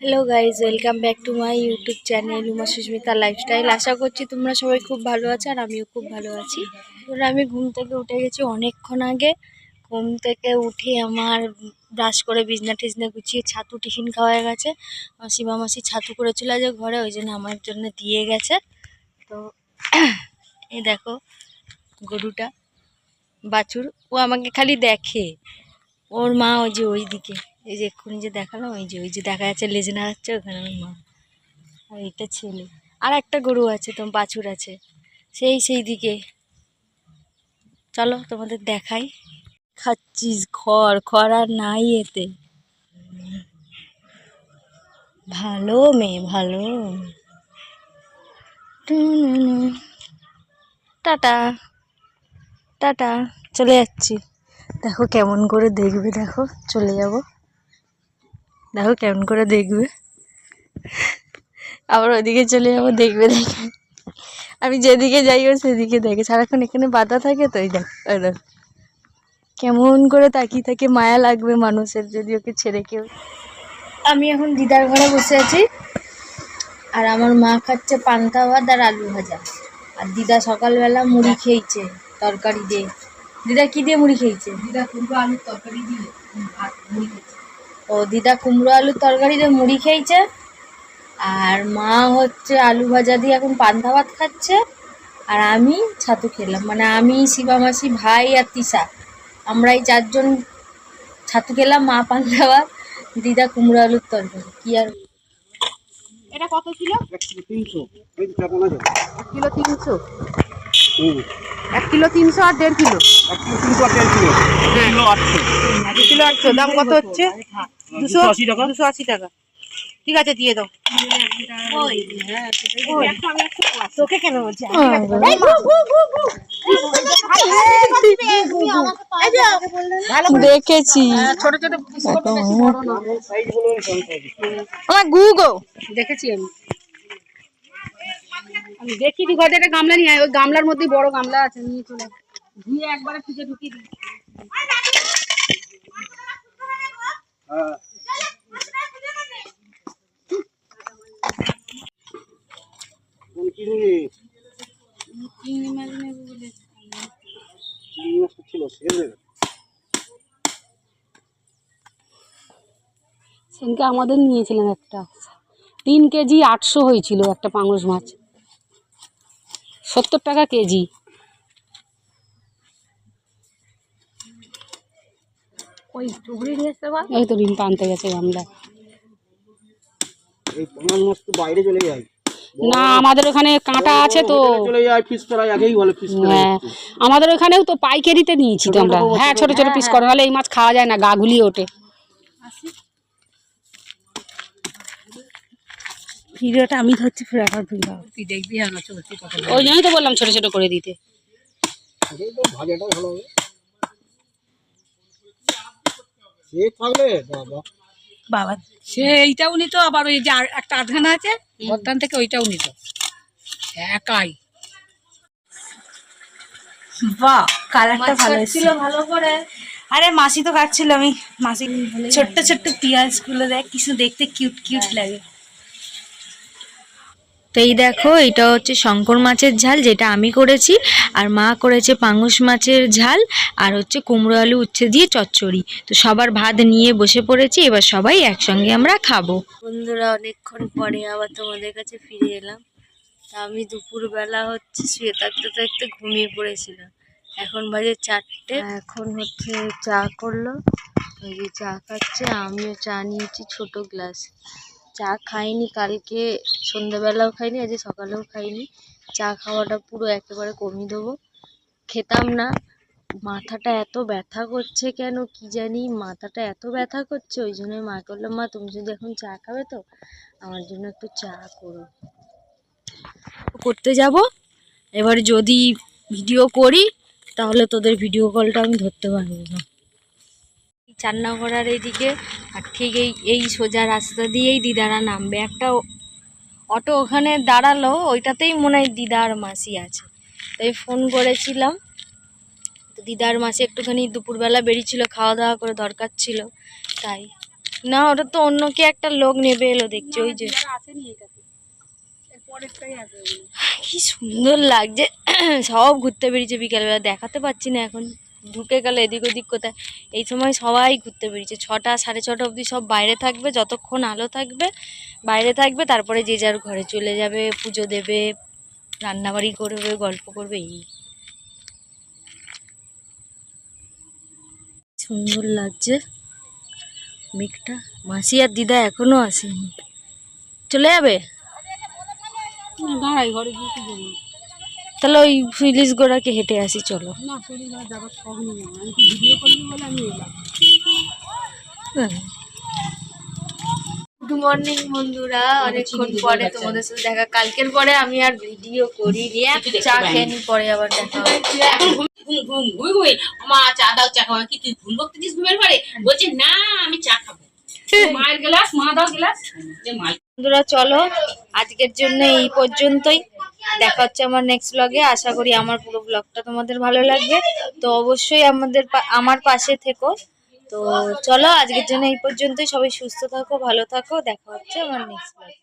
Hello guys, welcome back to my YouTube channel Uma Susmita lifestyle. আশা করছি তোমরা সবাই খুব ভালো আছো আর আমিও খুব ভালো আছি। আমি ঘুম থেকে উঠে গেছি অনেকক্ষণ আগে। ঘুম থেকে উঠে আমার ব্রাশ করে বিছনা টিছনা গুছিয়ে ছাতু টিফিন খাওয়া হয়ে গেছে। শিবা মাসি ছাতু করেছিল যে ঘরে, ওই জন্য আমার জন্য দিয়ে গেছে। তো এই দেখো গরুটা, বাছুর, ও আমাকে খালি দেখে। ওর মা ওই যে ওই দিকে, এই যে এক্ষুনি যে দেখালো, ওই যে দেখা যাচ্ছে লেজ নাড়াচ্ছে, ওখানে ওর মা। আর এটা ছেলে। আর একটা গরু আছে, তো বাছুর আছে সেই দিকে। চলো তোমাদের দেখাই। খাচ্ছিস খড় আর নাই এতে। ভালো মেয়ে, ভালো। টাটা টাটা, চলে যাচ্ছি। দেখো কেমন করে দেখবে, দেখো চলে যাব, দেখো কেমন করে দেখবে। আবার ওইদিকে চলে যাবো, দেখবে দেখে। আমি যেদিকে যাই ও সেদিকে দেখে, সারাক্ষণ এখানে বাধা থাকে। তো এই দেখ কেমন করে তাকিয়ে থাকে, মায়া লাগবে মানুষের যদি ওকে ছেড়ে কেউ। আমি এখন দিদার ঘরে বসে আছি, আর আমার মা খাচ্ছে পান্তা ভাত আর আলু ভাজা। আর দিদা সকালবেলা মুড়ি খেয়েছে তরকারি দিয়ে। দিদা কি দিয়ে মুড়ি খেয়েছে? দিদা কুমড়ো আলুর তরকারি দিয়ে মুড়ি খেয়েছে। ও, দিদা কুমড়ো আলুর তরকারি দিয়ে মুড়ি খেয়েছে। আর মা হচ্ছে আলু ভাজা দিয়ে এখন পান্তা ভাত খাচ্ছে। আর আমি ছাতু খেলাম, মানে আমি, শিবা মাসি, ভাই আর তিশা, আমরা এই চারজন ছাতু খেলাম। মা পান্তা ভাত, দিদা কুমড়ো আলুর তরকারি। কি আর এটা কত ছিল? 1 কিলো 300। এই চাপা না 1 কিলো 300। 1 কিলো 300 আর 1.5 কিলো। 1 কিলো 300 আর 1.5 কিলো। 2 কিলো 800। 2 কিলো 800 দাম কত হচ্ছে? 280 টাকা। 280 টাকা। ঠিক আছে, দিয়ে দাও। ওই হ্যাঁ, তোকে কেন বলছি? দেখেছি ছোট ছোট পিস করতে, বেশি বড় না। সাইজ গুলো আমার গুগো দেখেছি আমি দেখিনি। ঘরে একটা গামলা নিয়ে আয়, ওই গামলার মধ্যে বড় গামলা আছে, নিয়ে চলে ধুয়ে একবারে ফ্রিজে ঢুকিয়ে দিই। চিংড়ি মাছ নেবো বলে চিংড়ি মাছটা ছিল শেষ হয়ে গেছে। সেদিনকে আমাদের নিয়েছিলাম একটা 3 কেজি 800 হয়েছিল একটা পাঙাশ মাছ, 70 টাকা কেজি। ওই টুকরি নিয়ে আসতে পার, এই তো ডিম আনতে গেছে আমরা। এই পাঙাশ মাছ তো বাইরে চলে যায় না, আমাদের ওখানে কাঁটা আছে তো চলে যায়। পিস ফ্রাই আগেই বলে পিস ফ্রাই। হ্যাঁ, আমাদের ওখানেও তো পাইকারিতে নিয়েছি তো আমরা। হ্যাঁ, ছোট ছোট পিস করা, নাহলে এই মাছ খাওয়া যায় না, গা গুলিয়ে ওঠে। ভিডিওটা আমি ধরছি, ফেরাবার তুই দেখবি। হ্যাঁ, চলছি, ওই জন্যই তো বললাম ছোট ছোট করে দিতে। ভাজাটা ভালো হবে। সে থাকলে বাবা, সে এইটাও নিত, আবার ওই যে একটা আধখানা আছে বর্তান থেকে, ওইটাও নিত একাই। বাহ, কালারটা ভালো ছিল, ভালো করে। আরে মাসি তো কাটছিল, আমি মাসি ছোট্ট ছোট্ট পেঁয়াজ গুলো দেখ, কিছু দেখতে কিউট কিউট লাগে। তো এই দেখো, এটা হচ্ছে শঙ্কর মাছের ঝাল, যেটা আমি করেছি। আর মা করেছে পাঙাশ মাছের ঝাল, আর হচ্ছে কুমড়ো আলু উচ্ছে দিয়ে চচ্চড়ি। তো সবার ভাত নিয়ে বসে পড়েছি, এবার সবাই একসঙ্গে আমরা খাবো। বন্ধুরা, অনেকক্ষণ পরে আবার তোমাদের কাছে ফিরে এলাম। তা আমি দুপুরবেলা হচ্ছে শুয়ে থাকতে থাকতে ঘুমিয়ে পড়েছিলাম। এখন বাজে 4টে। এখন হচ্ছে চা করলো, ওই যে চা খাচ্ছে। আমিও চা নিয়েছি ছোট গ্লাস। চা খাইনি কালকে, সন্ধ্যাবেলাও খাইনি, আজ সকালেও খাইনি। চা খাওয়াটা পুরো একেবারে কমিয়ে দেবো। খেতাম না, মাথাটা এত ব্যথা করছে কেন কি জানি, মাথাটা এত ব্যথা করছে। ওই জন্য মা করলাম, মা তুমি যদি এখন চা খাবে তো আমার জন্য একটু চা করো। করতে যাব এবার, যদি ভিডিও করি তাহলে তোদের ভিডিও কলটা আমি ধরতে পারবো না। চান্নাগড়ার এইদিকে, আর ঠিক এই সোজা রাস্তা দিয়েই দিদারা নামবে। একটা অটো ওখানে দাঁড়ালো, ওইটাতেই মনে হয় দিদার মাসি আছে। তাই ফোন করেছিলাম, তো দিদার মাসি একটুখানি দুপুরবেলা বেরিয়েছিল, খাওয়া দাওয়া করে দরকার ছিল তাই। না, ওটা তো অন্য কি একটা লোক নেবে এলো দেখছি, ওই যে আসেনি এটাতে, এর পরেরটাই আছে। কি সুন্দর লাগছে। সব ঘুরতে বেরিয়েছে বিকালবেলা, দেখাতে পাচ্ছি না এখন, ঢুকে গেল এদিক ওদিক কোথায়। এই সময় সবাই ঘুরতে বেরিয়েছে, 6টা 6:30 অবধি সব বাইরে থাকবে, যতক্ষণ আলো থাকবে বাইরে থাকবে, তারপরে যে যার ঘরে চলে যাবে, পুজো দেবে, রান্নাবাড়ি করবে, গল্প করবে। এই সুন্দর লাগছে মেঘটা। মাসি আর দিদা এখনো আসেনি, চলে যাবে? দাঁড়াই ঘরে গিয়ে কি বলবো। তাহলে ওই ফিলিস গোড়াকে হেঁটে আসি, চলো। না শরীর যাবার শখ নেই আমার, আমি তো ভিডিও করবি বলে আমি এলাম। গুড মর্নিং বন্ধুরা, অনেকক্ষণ পরে তোমাদের সাথে দেখা। কালকের পরে আমি আর ভিডিও করিনি, চা খেয়ে নি, পরে আবার দেখা হবে। মা চা দাও, চা খাবো কি? তুই ঘুম বকতেছিস ঘুমের ঘরে? বলছে না আমি চা খাবো। মায়ের গ্লাস, মা দাও গ্লাস। বন্ধুরা চলো, আজকের জন্য এই পর্যন্তই। দেখা হচ্ছে আমার নেক্সট ব্লগে। আশা করি আমার পুরো ব্লগটা তোমাদের ভালো লাগবে, তো অবশ্যই আমার পাশে থেকো। তো চলো, আজকের জন্য এই পর্যন্তই। সবাই সুস্থ থাকো, ভালো থাকো, দেখা হচ্ছে আমার নেক্সট ব্লগে।